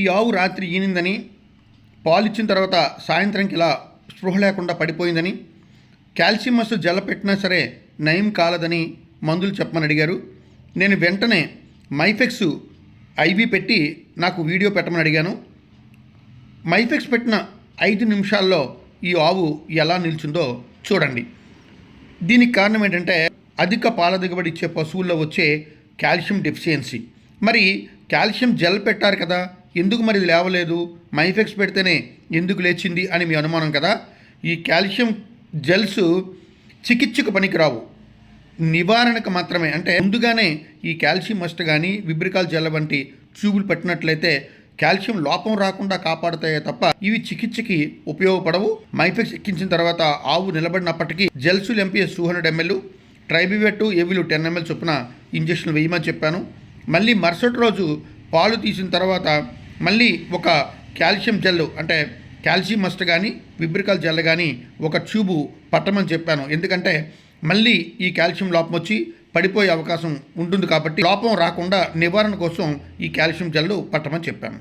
ఈ ఆవు రాత్రి ఈనిందని, పాలిచ్చిన తర్వాత సాయంత్రంకి ఇలా స్పృహ లేకుండా పడిపోయిందని, కాల్షియం మస్తు జల పెట్టినా సరే నయం కాలదని మందులు చెప్పమని అడిగారు. నేను వెంటనే మైఫెక్స్ ఐవి పెట్టి నాకు వీడియో పెట్టమని అడిగాను. మైఫెక్స్ పెట్టిన 5 నిమిషాల్లో ఈ ఆవు ఎలా నిల్చుందో చూడండి. దీనికి కారణం ఏంటంటే అధిక పాల దిగుబడి ఇచ్చే పశువుల్లో వచ్చే కాల్షియం డెఫిషియన్సీ. మరి కాల్షియం జెల్ పెట్టారు కదా, ఎందుకు మరి ఇది లేవలేదు, మైఫెక్స్ పెడితేనే ఎందుకు లేచింది అని మీ అనుమానం కదా. ఈ కాల్షియం జెల్స్ చికిత్సకు పనికిరావు, నివారణకు మాత్రమే. అంటే ముందుగానే ఈ కాల్షియం మస్ట్ కానీ విబ్రికాల్ జెల్ వంటి ట్యూబులు పెట్టినట్లయితే కాల్షియం లోపం రాకుండా కాపాడుతాయే తప్ప ఇవి చికిత్సకి ఉపయోగపడవు. మైఫెక్స్ ఎక్కించిన తర్వాత ఆవు నిలబడినప్పటికీ జెల్సుల్ ఎంపీఎస్ 200 ml, ట్రైబివెట్ ఏవిలు 10 ml చొప్పున ఇంజక్షన్లు వేయమని చెప్పాను. మళ్ళీ మరుసటి రోజు పాలు తీసిన తర్వాత మళ్ళీ ఒక కాల్షియం జెల్ అంటే కాల్షియం మస్ట్ కానీ విబ్రికాల్ జెల్ కానీ ఒక ట్యూబు పట్టమని చెప్పాను. ఎందుకంటే మళ్ళీ ఈ కాల్షియం లోపం వచ్చి పడిపోయే అవకాశం ఉంటుంది కాబట్టి లోపం రాకుండా నివారణ కోసం ఈ కాల్షియం జెల్ పట్టమని చెప్పాను.